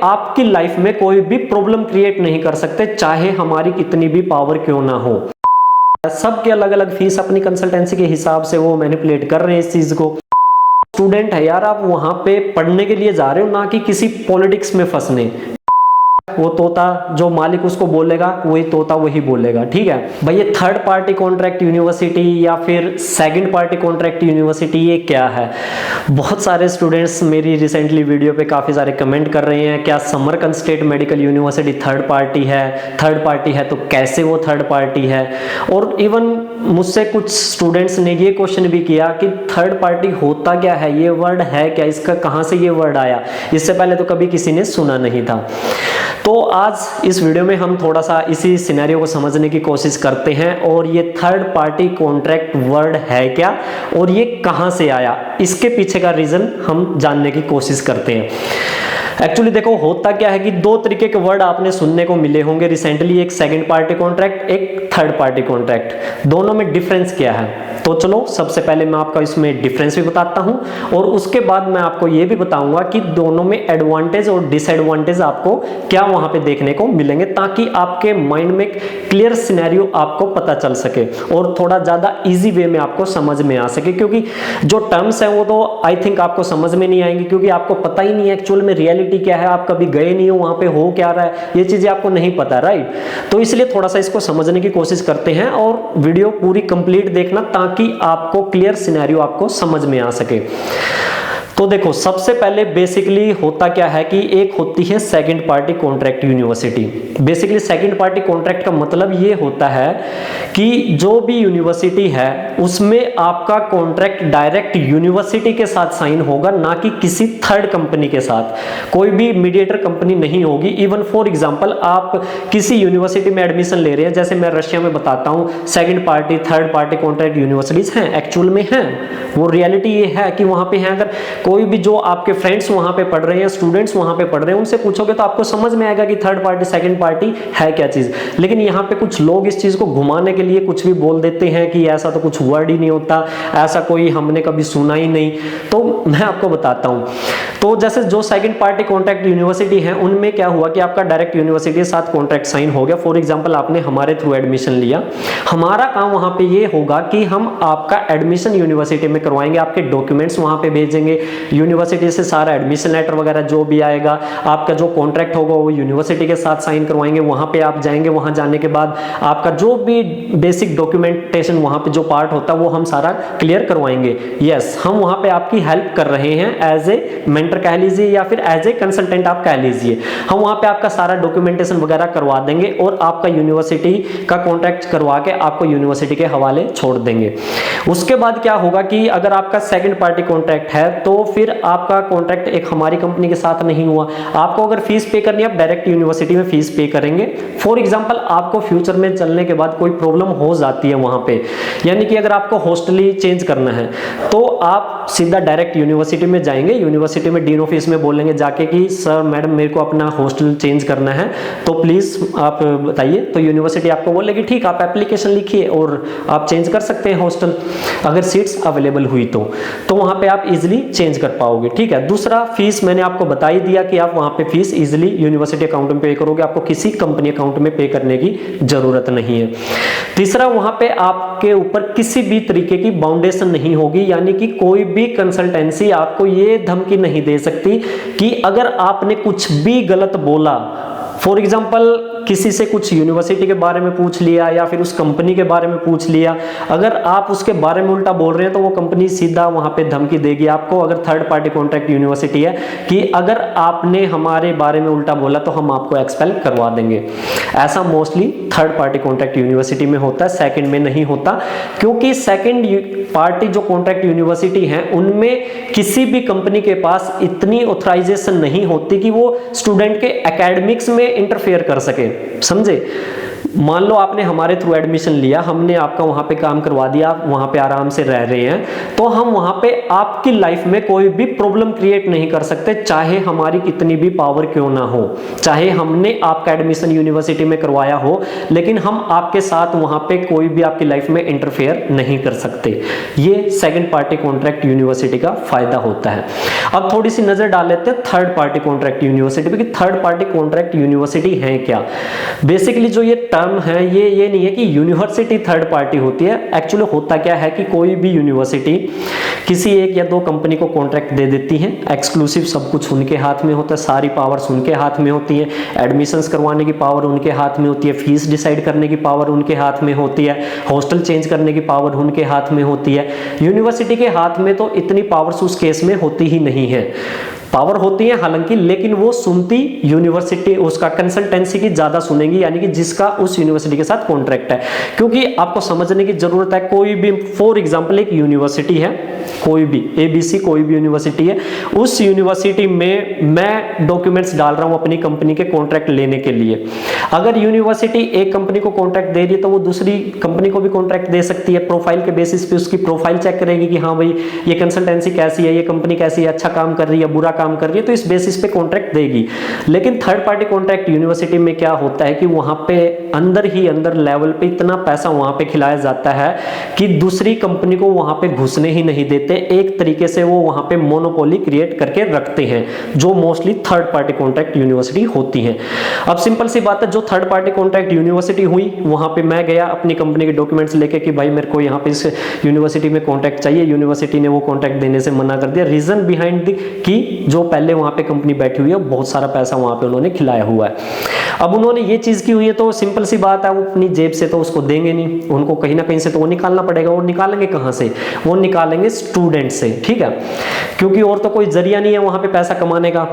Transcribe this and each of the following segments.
आपकी लाइफ में कोई भी प्रॉब्लम क्रिएट नहीं कर सकते, चाहे हमारी कितनी भी पावर क्यों ना हो। सबके अलग अलग फीस अपनी कंसल्टेंसी के हिसाब से वो मैनिपुलेट कर रहे हैं इस चीज को। स्टूडेंट है यार, आप वहां पे पढ़ने के लिए जा रहे हो, ना कि किसी पॉलिटिक्स में फंसने। वो तोता जो मालिक उसको बोलेगा वही तोता वही बोलेगा, ठीक है भाई। ये थर्ड पार्टी कॉन्ट्रैक्ट यूनिवर्सिटी या फिर सेकंड पार्टी कॉन्ट्रैक्ट यूनिवर्सिटी, ये क्या है? बहुत सारे स्टूडेंट्स मेरी रिसेंटली वीडियो पे काफी सारे कमेंट कर रहे हैं, क्या Samarkand state medical university third party है? थर्ड पार्टी है तो कैसे वो थर्ड पार्टी है? और इवन मुझसे कुछ स्टूडेंट्स ने ये क्वेश्चन भी किया कि थर्ड पार्टी होता क्या है, ये वर्ड है क्या, इसका कहां से ये वर्ड आया? इससे पहले तो कभी किसी ने सुना नहीं था। तो आज इस वीडियो में हम थोड़ा सा इसी सिनेरियो को समझने की कोशिश करते हैं, और ये थर्ड पार्टी कॉन्ट्रैक्ट वर्ड है क्या और ये कहां से आया, इसके पीछे का रीजन हम जानने की कोशिश करते हैं। एक्चुअली देखो, होता क्या है कि दो तरीके के वर्ड आपने सुनने को मिले होंगे रिसेंटली, एक सेकंड पार्टी कॉन्ट्रैक्ट, एक थर्ड पार्टी कॉन्ट्रैक्ट। दोनों में डिफरेंस क्या है? तो चलो सबसे पहले मैं आपका इसमें डिफरेंस भी बताता हूं, और उसके बाद मैं आपको यह भी बताऊंगा कि दोनों में एडवांटेज और डिसएडवांटेज आपको क्या वहां पे देखने को मिलेंगे, ताकि आपके माइंड में क्लियर सिनेरियो आपको पता चल सके और थोड़ा ज्यादा इजी वे में आपको समझ में आ सके। क्योंकि जो टर्म्स है वो तो आई थिंक आपको समझ में नहीं आएंगी, क्योंकि आपको पता ही नहीं है एक्चुअल में रियलिटी क्या है, आप कभी गए नहीं हो वहां पे, हो क्या रहा है, ये चीजें आपको नहीं पता, राइट? तो इसलिए थोड़ा सा इसको समझने की कोशिश करते हैं, और वीडियो पूरी कंप्लीट देखना ताकि आपको क्लियर सिनेरियो आपको समझ में आ सके। तो देखो, सबसे पहले बेसिकली होता क्या है कि एक होती है second party contract university. Basically second party contract का मतलब ये होता है कि जो भी यूनिवर्सिटी है उसमें आपका कॉन्ट्रैक्ट डायरेक्ट यूनिवर्सिटी के साथ साइन होगा, ना कि किसी थर्ड कंपनी के साथ। कोई भी मीडिएटर कंपनी नहीं होगी। इवन फॉर एग्जांपल, आप किसी यूनिवर्सिटी में एडमिशन ले रहे हैं, जैसे मैं रशिया में बताता हूं, second party third party contract universities हैं, एक्चुअल में हैं, वो रियलिटी ये है कि वहां पे हैं। अगर कोई भी जो आपके फ्रेंड्स वहां पे पढ़ रहे हैं, स्टूडेंट्स वहां पे पढ़ रहे हैं, उनसे पूछोगे तो आपको समझ में आएगा कि थर्ड पार्टी सेकंड पार्टी है क्या चीज। लेकिन यहाँ पे कुछ लोग इस चीज को घुमाने के लिए कुछ भी बोल देते हैं कि ऐसा तो कुछ वर्ड ही नहीं होता, ऐसा कोई हमने कभी सुना ही नहीं। तो मैं आपको बताता हूं। तो जैसे जो सेकंड पार्टी कॉन्ट्रैक्ट यूनिवर्सिटी है, उनमें क्या हुआ कि आपका डायरेक्ट यूनिवर्सिटी के साथ कॉन्ट्रैक्ट साइन हो गया। फॉर एग्जांपल, आपने हमारे थ्रू एडमिशन लिया, हमारा काम वहां पे ये होगा कि हम आपका एडमिशन यूनिवर्सिटी में करवाएंगे, आपके डॉक्यूमेंट्स वहां पे भेजेंगे, यूनिवर्सिटी से सारा एडमिशन लेटर वगैरह जो भी आएगा, आपका जो कॉन्ट्रैक्ट होगा वो यूनिवर्सिटी के साथ साइन करवाएंगे। वहां पे आप जाएंगे, वहां जाने के बाद आपका जो भी बेसिक डॉक्यूमेंटेशन वहां पे जो पार्ट होता है वो हम सारा क्लियर करवाएंगे। यस, हम वहां पे आपकी हेल्प कर रहे हैं, एज ए मेंटर कह लीजिए या फिर एज ए कंसल्टेंट आप कह लीजिए। हम वहां पे आपका सारा डॉक्यूमेंटेशन वगैरह करवा देंगे और आपका यूनिवर्सिटी का कॉन्ट्रैक्ट करवा के आपको यूनिवर्सिटी के हवाले छोड़ देंगे। उसके बाद क्या होगा कि अगर आपका सेकंड पार्टी कॉन्ट्रैक्ट है तो फिर आपका कॉन्ट्रैक्ट एक हमारी कंपनी के साथ नहीं हुआ। आपको अगर फीस पे करनी है, आप डायरेक्ट यूनिवर्सिटी में फीस पे करेंगे। फॉर एग्जांपल, आपको फ्यूचर में चलने के बाद कोई प्रॉब्लम हो जाती है वहां पे, यानी कि अगर आपको हॉस्टल चेंज करना है तो आप सीधा डायरेक्ट यूनिवर्सिटी में जाएंगे, यूनिवर्सिटी में डीन ऑफिस में बोलेंगे जाके कि सर मैडम मेरे को अपना हॉस्टल चेंज करना है, तो प्लीज आप बताइए। तो यूनिवर्सिटी आपको बोलेगी ठीक, आप एप्लीकेशन लिखिए और आप चेंज कर सकते हैं हॉस्टल, अगर सीट्स अवेलेबल हुई तो वहां पे आप इजिली चेंज कर पाओगे, ठीक है। दूसरा, फीस मैंने आपको बता ही दिया कि आप वहां पे फीस इजिली यूनिवर्सिटी अकाउंट में पे करोगे, आपको किसी कंपनी अकाउंट में पे करने की जरूरत नहीं है। तीसरा, वहां पे आपके ऊपर किसी भी तरीके की बाउंडेशन नहीं होगी, यानी कि कोई भी कंसल्टेंसी आपको ये धमकी नहीं दे सकती कि अगर आपने कुछ भी गलत बोला, फॉर एग्जाम्पल किसी से कुछ यूनिवर्सिटी के बारे में पूछ लिया या फिर उस कंपनी के बारे में पूछ लिया, अगर आप उसके बारे में उल्टा बोल रहे हैं तो वो कंपनी सीधा वहां पे धमकी देगी आपको, अगर थर्ड पार्टी कॉन्ट्रैक्ट यूनिवर्सिटी है, कि अगर आपने हमारे बारे में उल्टा बोला तो हम आपको एक्सपेल करवा देंगे। ऐसा mostly third party contract university में होता है, सेकंड में नहीं होता, क्योंकि सेकंड पार्टी जो कॉन्ट्रैक्ट यूनिवर्सिटी है उनमें किसी भी कंपनी के पास इतनी ऑथराइजेशन नहीं होती कि वो स्टूडेंट के एकेडमिक्स में इंटरफेयर कर सके, समझे। मान लो आपने हमारे थ्रू एडमिशन लिया, हमने आपका वहां पे काम करवा दिया, आप वहां पे आराम से रह रहे हैं, तो हम वहां पे आपकी लाइफ में कोई भी प्रॉब्लम क्रिएट नहीं कर सकते, चाहे हमारी कितनी भी पावर क्यों ना हो, चाहे हमने आपका एडमिशन यूनिवर्सिटी में करवाया हो, लेकिन हम आपके साथ वहां पे कोई भी आपकी लाइफ में इंटरफेयर नहीं कर सकते। ये सेकंड पार्टी कॉन्ट्रैक्ट यूनिवर्सिटी का फायदा होता है। अब थोड़ी सी नजर डाल लेते हैं थर्ड पार्टी कॉन्ट्रैक्ट यूनिवर्सिटी पे कि थर्ड पार्टी कॉन्ट्रैक्ट यूनिवर्सिटी है क्या। बेसिकली जो ये टर्म है ये नहीं है कि यूनिवर्सिटी थर्ड पार्टी होती है। एक्चुअली होता क्या है कि कोई भी यूनिवर्सिटी किसी एक या दो कंपनी को कॉन्ट्रैक्ट दे देती है, एक्सक्लूसिव सब कुछ उनके हाथ में होता है, सारी पावर्स उनके हाथ में होती है, एडमिशंस करवाने की पावर उनके हाथ में होती है, फीस डिसाइड करने की पावर उनके हाथ में होती है, हॉस्टल चेंज करने की पावर उनके हाथ में होती है। यूनिवर्सिटी के हाथ में तो इतनी पावर्स उस केस में होती ही नहीं है, पावर होती है हालांकि, लेकिन वो सुनती यूनिवर्सिटी उसका कंसल्टेंसी की ज्यादा सुनेंगी, यानी कि जिसका उस यूनिवर्सिटी के साथ कॉन्ट्रैक्ट है। क्योंकि आपको समझने की जरूरत है, कोई भी फॉर एग्जांपल एक यूनिवर्सिटी है, कोई भी ABC कोई भी यूनिवर्सिटी है, उस यूनिवर्सिटी में मैं डॉक्यूमेंट्स डाल रहा हूं अपनी कंपनी के कॉन्ट्रैक्ट लेने के लिए। अगर यूनिवर्सिटी एक कंपनी को कॉन्ट्रैक्ट दे रही है तो वो दूसरी कंपनी को भी कॉन्ट्रैक्ट दे सकती है। प्रोफाइल के बेसिस पे उसकी प्रोफाइल चेक करेगी कि हाँ भाई ये कंसल्टेंसी कैसी है, ये कंपनी कैसी है, अच्छा काम कर रही है, बुरा काम कर रही है, तो इस बेसिस पे कॉन्ट्रैक्ट देगी। लेकिन थर्ड पार्टी कॉन्ट्रैक्ट यूनिवर्सिटी में क्या होता है कि वहां पे अंदर ही अंदर लेवल पे इतना पैसा वहां पे खिलाया जाता है कि दूसरी कंपनी को वहां पे घुसने ही नहीं देते। एक तरीके से वो वहां पे मोनोपोली क्रिएट करके रखते हैं, जो mostly third party contract university होती है। अब सिंपल सी बात है, जो थर्ड पार्टी कॉन्ट्रैक्ट यूनिवर्सिटी हुई, वहां पे मैं गया अपनी कंपनी के डॉक्यूमेंट्स लेके कि भाई मेरे को यहाँ पे इस यूनिवर्सिटी में कॉन्ट्रैक्ट चाहिए, यूनिवर्सिटी ने वो कॉन्ट्रैक्ट देने से मना कर दिया। रीजन बिहाइंड कि जो पहले वहां पे कंपनी बैठी हुई है, बहुत सारा पैसा वहां पे उन्होंने खिलाया हुआ है। अब उन्होंने ये चीज की हुई है तो सिंपल सी बात है, वो अपनी जेब से तो उसको देंगे नहीं, उनको कहीं ना कहीं से तो वो निकालना पड़ेगा। और निकालेंगे कहां से? वो निकालेंगे स्टूडेंट से, ठीक है, क्योंकि और तो कोई जरिया नहीं है वहां पे पैसा कमाने का।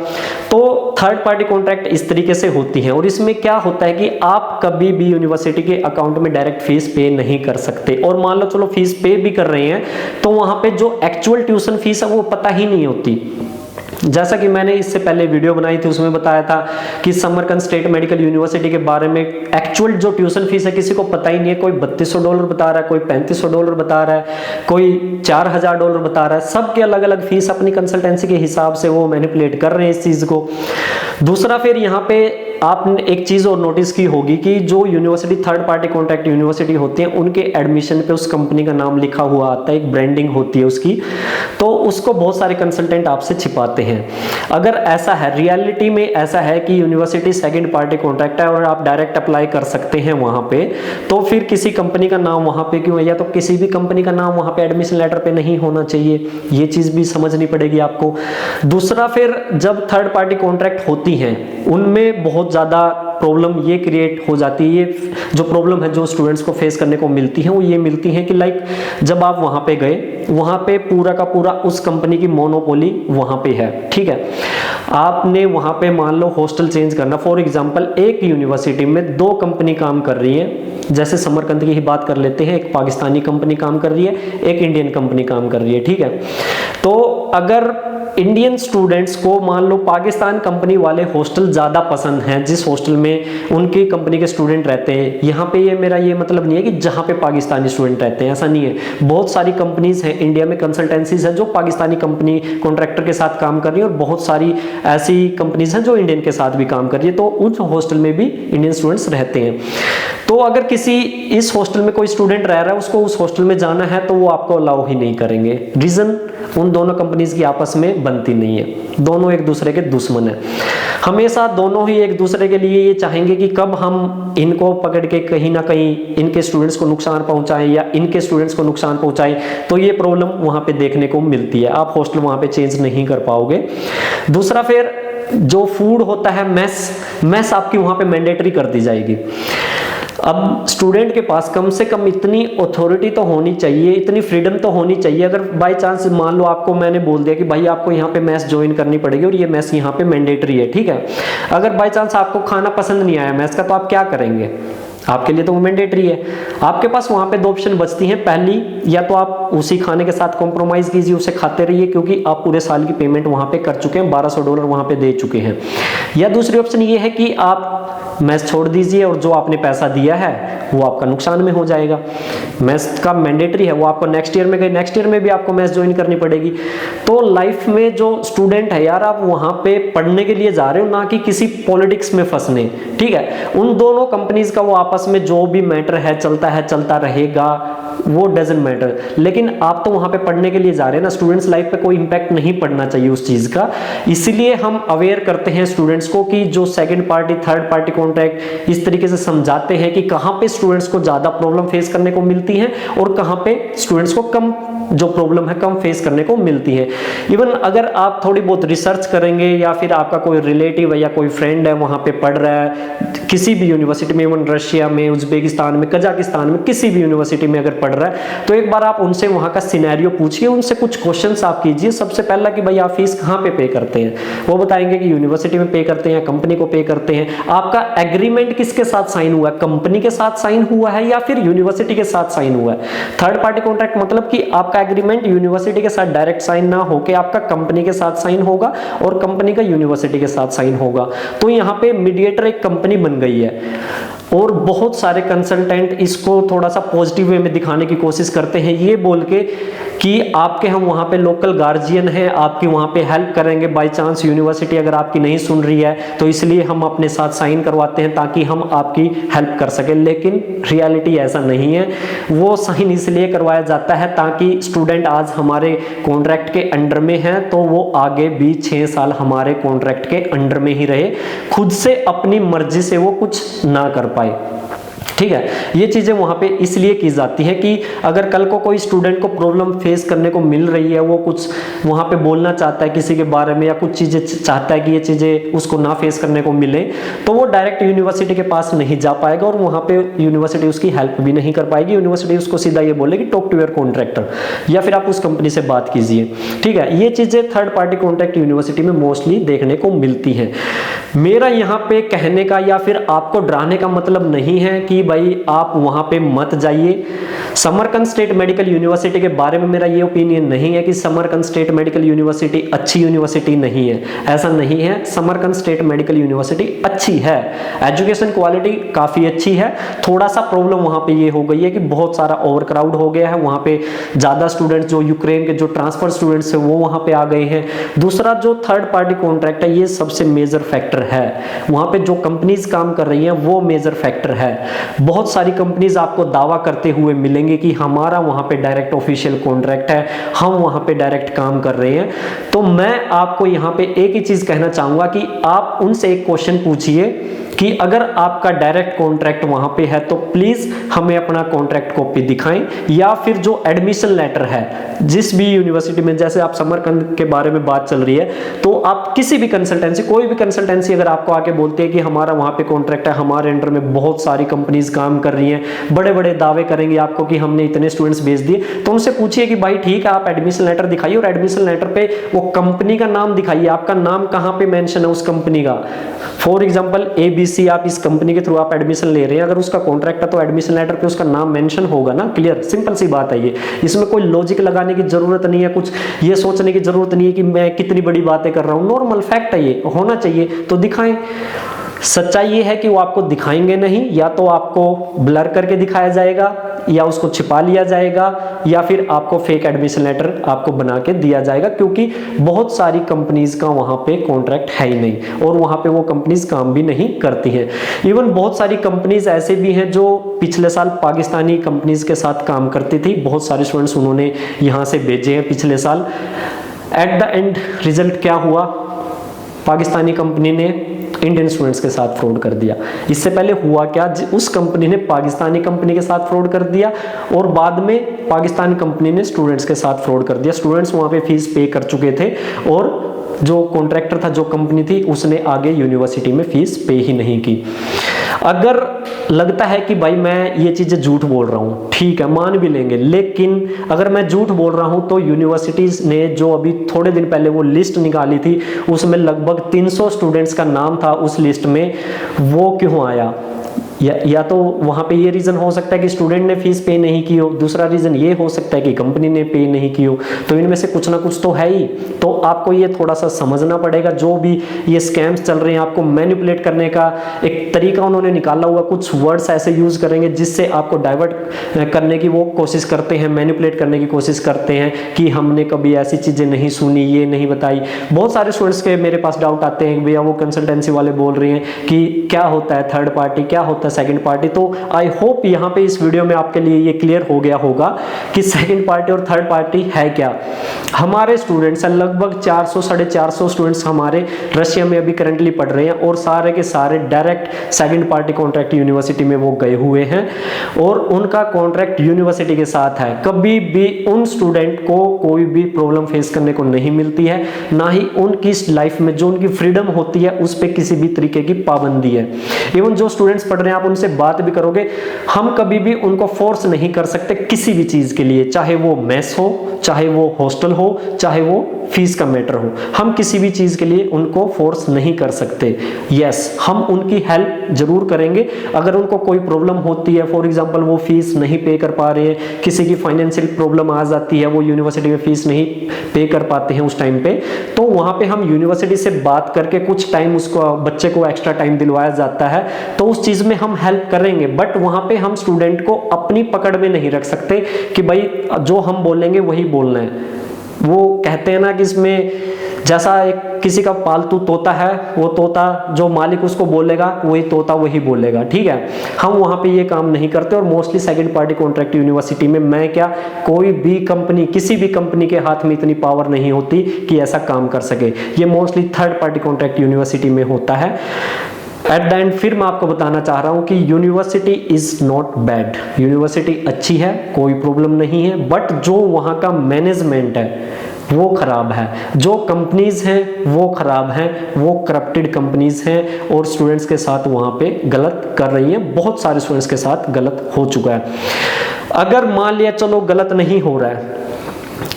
तो थर्ड पार्टी कॉन्ट्रैक्ट इस तरीके से होती है। और इसमें क्या होता है कि आप कभी भी यूनिवर्सिटी के अकाउंट में डायरेक्ट फीस पे नहीं कर सकते। और मान लो चलो फीस पे भी कर रहे हैं तो वहां पे जो एक्चुअल ट्यूशन फीस है वो पता ही नहीं होती। जैसा कि मैंने इससे पहले वीडियो बनाई थी, उसमें बताया था कि समरकंद स्टेट मेडिकल यूनिवर्सिटी के बारे में एक्चुअल जो ट्यूशन फीस है किसी को पता ही नहीं है। कोई $3200 बता रहा है, कोई $3500 बता रहा है, कोई $4000 बता रहा है। सबके अलग अलग फीस अपनी कंसल्टेंसी के हिसाब से वो मैनिपुलेट कर रहे हैं इस चीज को। दूसरा फिर यहाँ पे आपने एक चीज और नोटिस की होगी कि जो university third party contract university होती है, उनके एडमिशन पे उस कंपनी का नाम लिखा हुआ आता है, एक ब्रांडिंग होती है उसकी, तो उसको बहुत सारे कंसल्टेंट आपसे छिपाते हैं। अगर ऐसा है, रियलिटी में ऐसा है कि यूनिवर्सिटी सेकंड पार्टी कॉन्ट्रैक्ट है और आप डायरेक्ट अप्लाई कर सकते हैं वहां पे, तो फिर किसी कंपनी का नाम वहां पे क्यों है, या तो किसी भी कंपनी का नाम वहां पे एडमिशन लेटर पे नहीं होना चाहिए। ये चीज भी समझनी पड़ेगी आपको। दूसरा फिर जब थर्ड पार्टी कॉन्ट्रैक्ट होती हैं उनमें बहुत ज्यादा प्रॉब्लम ये क्रिएट हो जाती है। ये जो प्रॉब्लम है जो स्टूडेंट्स को फेस करने को मिलती है वो ये मिलती है कि लाइक जब आप वहां पे गए, वहां पे पूरा का पूरा उस कंपनी की मोनोपोली वहां पे है, ठीक है। आपने वहां पे मान लो हॉस्टल चेंज करना, फॉर एग्जांपल एक यूनिवर्सिटी में दो कंपनी काम कर रही है, जैसे समरकंद की ही बात कर लेते हैं, एक पाकिस्तानी कंपनी काम कर रही है, एक इंडियन कंपनी काम कर रही है, ठीक है। तो अगर इंडियन स्टूडेंट्स को मान लो पाकिस्तान कंपनी वाले हॉस्टल ज्यादा पसंद हैं, जिस हॉस्टल में उनकी कंपनी के स्टूडेंट रहते हैं, यहाँ पे ये मेरा ये मतलब नहीं है कि जहाँ पे पाकिस्तानी स्टूडेंट रहते हैं, ऐसा नहीं है। बहुत सारी कंपनीज हैं इंडिया में, कंसल्टेंसीज हैं जो पाकिस्तानी कंपनी कॉन्ट्रैक्टर के साथ काम कर रही है, और बहुत सारी ऐसी कंपनीज हैं जो इंडियन के साथ भी काम कर रही है, तो उन हॉस्टल में भी इंडियन स्टूडेंट्स रहते हैं। तो अगर किसी इस हॉस्टल में कोई स्टूडेंट रह रहा है, उसको उस हॉस्टल में जाना है तो वो आपको अलाउ ही नहीं करेंगे। रीजन उन दोनों कंपनीज की आपस में बनती नहीं है, दोनों एक दूसरे के दुश्मन है। हमेशा दोनों ही एक दूसरे के लिए ये चाहेंगे कि कब हम इनको पकड़ के कहीं ना कहीं इनके स्टूडेंट्स को नुकसान पहुंचाएं या इनके स्टूडेंट्स को नुकसान पहुंचाएं, तो ये प्रॉब्लम वहां पे देखने को मिलती है। आप हॉस्टल वहां पे चेंज नहीं कर पाओगे। दूसरा फिर जो फूड होता है, मेस आपकी वहां पे मैंडेटरी कर दी जाएगी। अब स्टूडेंट के पास कम से कम इतनी अथॉरिटी तो होनी चाहिए, इतनी फ्रीडम तो होनी चाहिए। अगर बाय चांस मान लो आपको मैंने बोल दिया कि भाई आपको यहाँ पे मैस ज्वाइन करनी पड़ेगी और ये मैस यहाँ पे मैंडेटरी है, ठीक है। अगर बाय चांस आपको खाना पसंद नहीं आया मैस का, तो आप क्या करेंगे? आपके लिए तो वो मैंडेटरी है। आपके पास वहां पे दो ऑप्शन बचती हैं। पहली, या तो आप उसी खाने के साथ कॉम्प्रोमाइज कीजिए, उसे खाते रहिए, क्योंकि आप पूरे साल की पेमेंट वहां पे कर चुके हैं, $1200 वहां पे दे चुके हैं। या दूसरी ऑप्शन ये है कि आप मैस छोड़ दीजिए और जो आपने पैसा दिया है वो आपका नुकसान में हो जाएगा। मैस का मैंडेटरी है, वो आपको नेक्स्ट ईयर में गए, नेक्स्ट ईयर में भी आपको मैस ज्वाइन करनी पड़ेगी। तो लाइफ में जो स्टूडेंट है यार, आप वहां पे पढ़ने के लिए जा रहे हो, ना कि किसी पॉलिटिक्स में फंसने, ठीक है। उन दोनों कंपनीज का वो आपस में जो भी मैटर है चलता रहेगा, वो डजंट मैटर, लेकिन आप तो वहां पे पढ़ने के लिए जा रहे हैं ना। स्टूडेंट्स लाइफ पे कोई इंपैक्ट नहीं पड़ना चाहिए उस चीज का, इसलिए हम अवेयर करते हैं स्टूडेंट्स को कि जो second party third party contract इस तरीके से समझाते हैं कि कहां पे स्टूडेंट्स को ज्यादा प्रॉब्लम फेस करने को मिलती है और कहां पे स्टूडेंट्स को कम जो प्रॉब्लम है कम फेस करने को मिलती है। इवन अगर आप थोड़ी बहुत रिसर्च करेंगे या फिर आपका कोई रिलेटिव है या कोई फ्रेंड है वहां पे पढ़ रहा है किसी भी यूनिवर्सिटी में, इवन रशिया में, उज्बेकिस्तान में, कजाकिस्तान में, किसी भी यूनिवर्सिटी में अगर पढ़ रहा है, तो एक बार आप उनसे वहां का सिनेरियो पूछिए, उनसे कुछ क्वेश्चंस आप कीजिए। सबसे पहला कि भाई आप फीस कहां पे करते हैं, वो बताएंगे कि यूनिवर्सिटी में पे करते हैं, कंपनी को पे करते हैं। आपका एग्रीमेंट किसके साथ साइन हुआ है, कंपनी के साथ साइन हुआ है या फिर यूनिवर्सिटी के साथ साइन हुआ है। थर्ड पार्टी कॉन्ट्रैक्ट मतलब कि आपका एग्रीमेंट यूनिवर्सिटी के साथ डायरेक्ट साइन ना होके आपका कंपनी के साथ साइन होगा और कंपनी का यूनिवर्सिटी के साथ साइन होगा। तो यहां पे मीडिएटर एक कंपनी बन गई है और बहुत सारे कंसल्टेंट इसको थोड़ा सा पॉजिटिव वे में दिखाने की कोशिश करते हैं, ये बोल के कि आपके हम वहां पे लोकल गार्जियन हैं, आपकी वहां पे हेल्प करेंगे। बाय चांस यूनिवर्सिटी अगर आपकी नहीं सुन रही है तो इसलिए हम अपने साथ साइन करवाते हैं ताकि हम आपकी हेल्प कर सके, लेकिन रियलिटी ऐसा नहीं है। वो साइन इसलिए करवाया जाता है ताकि स्टूडेंट आज हमारे कॉन्ट्रैक्ट के अंडर में है तो वो आगे भी 6 साल हमारे कॉन्ट्रैक्ट के अंडर में ही रहे, खुद से अपनी मर्जी से वो कुछ ना कर पाए, ठीक है। ये चीजें वहां पे इसलिए की जाती है कि अगर कल को कोई स्टूडेंट को प्रॉब्लम फेस करने को मिल रही है, वो कुछ वहां पे बोलना चाहता है किसी के बारे में या कुछ चीजें चाहता है कि ये चीजें उसको ना फेस करने को मिले, तो वो डायरेक्ट यूनिवर्सिटी के पास नहीं जा पाएगा और वहां पे यूनिवर्सिटी उसकी हेल्प भी नहीं कर पाएगी। यूनिवर्सिटी उसको सीधा ये बोलेगी टॉक टू योर कॉन्ट्रैक्टर या फिर आप उस कंपनी से बात कीजिए, ठीक है। ये चीजें थर्ड पार्टी कॉन्ट्रैक्ट यूनिवर्सिटी में मोस्टली देखने को मिलती है। मेरा यहाँ पे कहने का या फिर आपको डराने का मतलब नहीं है कि भाई आप वहां पे मत जाइए। समरकंद स्टेट मेडिकल यूनिवर्सिटी के बारे में मेरा ये ओपिनियन नहीं है कि समरकंद स्टेट मेडिकल यूनिवर्सिटी अच्छी यूनिवर्सिटी नहीं है, ऐसा नहीं है। समरकंद स्टेट मेडिकल यूनिवर्सिटी अच्छी है, एजुकेशन क्वालिटी काफी अच्छी है। थोड़ा सा प्रॉब्लम वहां पे ये हो गई है कि बहुत सारा ओवरक्राउड हो गया है, वहां पे ज्यादा स्टूडेंट्स जो यूक्रेन के जो ट्रांसफर स्टूडेंट्स है वो वहां पे आ गए हैं। दूसरा जो थर्ड पार्टी कॉन्ट्रैक्ट है ये सबसे मेजर फैक्टर है, वहां पे जो कंपनीज काम कर रही हैं वो मेजर फैक्टर है। बहुत सारी कंपनीज आपको दावा करते हुए मिलेंगे कि हमारा वहां पे डायरेक्ट ऑफिशियल कॉन्ट्रैक्ट है, हम वहां पे डायरेक्ट काम कर रहे हैं। तो मैं आपको यहां पे एक ही चीज कहना चाहूंगा कि आप उनसे एक क्वेश्चन पूछिए कि अगर आपका डायरेक्ट कॉन्ट्रैक्ट वहां पे है तो प्लीज हमें अपना कॉन्ट्रैक्ट कॉपी दिखाएं, या फिर जो एडमिशन लेटर है जिस भी यूनिवर्सिटी में, जैसे आप समरकंद के बारे में बात चल रही है, तो आप किसी भी कंसल्टेंसी, कोई भी कंसल्टेंसी अगर आपको आके बोलती है कि हमारा वहां पे कॉन्ट्रैक्ट है, हमारे अंडर में बहुत सारी कंपनीज काम कर रही हैं, बड़े बड़े दावे करेंगे आपको कि हमने इतने स्टूडेंट्स भेज दिए, तो उनसे पूछिए कि भाई ठीक है आप एडमिशन लेटर दिखाइए और एडमिशन लेटर पे वो कंपनी का नाम दिखाइए, आपका नाम कहां पे मेंशन है उस कंपनी का। फॉर एग्जांपल ABC, आप इस कंपनी के थ्रू आप एडमिशन ले रहे हैं, अगर उसका कॉन्ट्रैक्ट है तो एडमिशन लेटर पे उसका नाम मेंशन होगा ना, क्लियर सिंपल सी बात है ये। इसमें कोई लॉजिक लगाने की जरूरत नहीं है, कुछ ये सोचने की जरूरत नहीं है कि मैं कितनी बड़ी बातें कर रहा हूं, नॉर्मल फैक्ट है ये, होना चाहिए तो दिखाएं। सच्चाई ये है कि वो आपको दिखाएंगे नहीं, या तो आपको ब्लर करके दिखाया जाएगा या उसको छिपा लिया जाएगा या फिर आपको फेक एडमिशन लेटर आपको बना के दिया जाएगा, क्योंकि बहुत सारी कंपनीज का वहां पे कॉन्ट्रैक्ट है ही नहीं और वहां पे वो कंपनीज काम भी नहीं करती हैं। इवन बहुत सारी कंपनीज ऐसे भी हैं जो पिछले साल पाकिस्तानी कंपनीज के साथ काम करती थी, बहुत सारे स्टूडेंट्स उन्होंने यहां से भेजे हैं पिछले साल। एट द एंड रिजल्ट क्या हुआ, पाकिस्तानी कंपनी ने इंडियन स्टूडेंट्स के साथ फ्रॉड कर दिया। इससे पहले हुआ क्या, उस कंपनी ने पाकिस्तानी कंपनी के साथ फ्रॉड कर दिया और बाद में पाकिस्तानी कंपनी ने स्टूडेंट्स के साथ फ्रॉड कर दिया। स्टूडेंट्स वहां पे फीस पे कर चुके थे और जो कॉन्ट्रैक्टर था, जो कंपनी थी, उसने आगे यूनिवर्सिटी में फीस पे ही नहीं की। अगर लगता है कि भाई मैं ये चीजें झूठ बोल रहा हूं, ठीक है मान भी लेंगे, लेकिन अगर मैं झूठ बोल रहा हूं तो यूनिवर्सिटीज ने जो अभी थोड़े दिन पहले वो लिस्ट निकाली थी उसमें लगभग 300 स्टूडेंट्स का नाम था उस लिस्ट में, वो क्यों आया? या तो वहाँ पे ये रीज़न हो सकता है कि स्टूडेंट ने फीस पे नहीं की हो, दूसरा रीज़न ये हो सकता है कि कंपनी ने पे नहीं की हो। तो इनमें से कुछ ना कुछ तो है ही। तो आपको ये थोड़ा सा समझना पड़ेगा। जो भी ये स्कैम्स चल रहे हैं, आपको मैनिपुलेट करने का एक तरीका उन्होंने निकाला हुआ, कुछ वर्ड्स ऐसे यूज़ करेंगे जिससे आपको डाइवर्ट करने की वो कोशिश करते हैं, मैनिपुलेट करने की कोशिश करते हैं कि हमने कभी ऐसी चीज़ें नहीं सुनी, ये नहीं बताई। बहुत सारे स्टूडेंट्स के मेरे पास डाउट आते हैं, भैया वो कंसल्टेंसी वाले बोल रहे हैं कि क्या होता है थर्ड पार्टी, क्या होता है सेकंड पार्टी। तो आई होप यहाँ पे इस वीडियो में आपके लिए ये क्लियर हो गया होगा कि सेकंड पार्टी और थर्ड पार्टी है क्या। हमारे स्टूडेंट्स लगभग 400 450 स्टूडेंट्स हमारे रशिया में अभी करंटली पढ़ रहे हैं और सारे के सारे direct second party contract university में वो गए हुए हैं और उनका कॉन्ट्रैक्ट यूनिवर्सिटी के साथ है। कभी भी उन स्टूडेंट को कोई भी प्रॉब्लम फेस करने को नहीं मिलती है, ना ही उनकी लाइफ में जो उनकी फ्रीडम होती है उस पर किसी भी तरीके की पाबंदी है। इवन जो स्टूडेंट्स पढ़ रहे हैं, आप उनसे बात भी करोगे, हम कभी भी उनको फोर्स नहीं कर सकते किसी भी चीज के लिए, चाहे वो मेस हो, चाहे वो हॉस्टल हो, चाहे वो फीस का मैटर हो। हम किसी भी चीज के लिए उनको फोर्स नहीं कर सकते। यस, हम उनकी हेल्प जरूर करेंगे। अगर उनको कोई प्रॉब्लम होती है, फॉर एग्जांपल वो फीस नहीं पे कर पा रहे हैं, किसी की फाइनेंशियल प्रॉब्लम आ जाती है, वो यूनिवर्सिटी में फीस नहीं पे कर पाते हैं उस टाइम पे, तो वहां पे हम यूनिवर्सिटी से बात करके कुछ टाइम उसको, बच्चे को एक्स्ट्रा टाइम दिलवाया जाता है, तो उस चीज में हम हेल्प करेंगे। बट वहां पे हम स्टूडेंट को अपनी पकड़ में नहीं रख सकते कि भाई जो हम बोलेंगे वही बोलना है। वो कहते हैं ना कि इसमें जैसा एक किसी का पालतू तोता है, वो तोता जो मालिक उसको बोलेगा वही तोता वही बोलेगा, ठीक है। हम वहां पे ये काम नहीं करते और mostly second party contract university में मैं क्या, कोई भी कंपनी, किसी भी कंपनी के हाथ में इतनी पावर नहीं होती कि ऐसा काम कर सके। ये mostly third party contract university में होता है। एट द एंड फिर मैं आपको बताना चाह रहा हूं कि university is not bad, university अच्छी है, कोई प्रॉब्लम नहीं है, बट जो वहां का मैनेजमेंट है वो खराब है, जो कंपनीज हैं वो खराब हैं, वो करप्टेड कंपनीज हैं और स्टूडेंट्स के साथ वहां पे गलत कर रही हैं। बहुत सारे स्टूडेंट्स के साथ गलत हो चुका है। अगर मान लिया चलो गलत नहीं हो रहा है,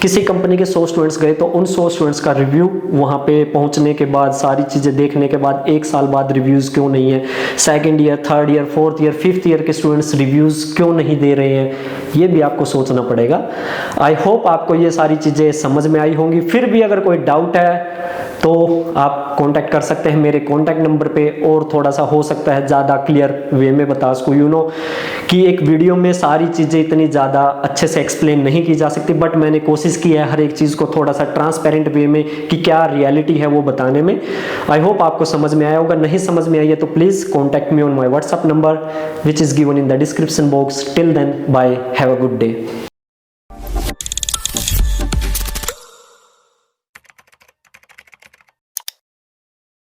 किसी कंपनी के 100 स्टूडेंट्स गए, तो उन 100 स्टूडेंट्स का रिव्यू वहां पे पहुंचने के बाद, सारी चीजें देखने के बाद, 1 साल बाद रिव्यूज क्यों नहीं है, second year, third year, fourth year, fifth year के स्टूडेंट्स रिव्यूज क्यों नहीं दे रहे हैं, ये भी आपको सोचना पड़ेगा। आई होप आपको ये सारी चीजें समझ में आई होंगी। फिर भी अगर कोई डाउट है तो आप कांटेक्ट कर सकते हैं मेरे कांटेक्ट नंबर पे, और थोड़ा सा हो सकता है ज़्यादा क्लियर वे में बता सकूँ। यू नो कि एक वीडियो में सारी चीज़ें इतनी ज़्यादा अच्छे से एक्सप्लेन नहीं की जा सकती, बट मैंने कोशिश की है हर एक चीज़ को थोड़ा सा ट्रांसपेरेंट वे में कि क्या रियलिटी है वो बताने में। आई होप आपको समझ में आया होगा। नहीं समझ में आई है तो please contact me on my WhatsApp number which is given in the description box. Till then, bye, have a good day.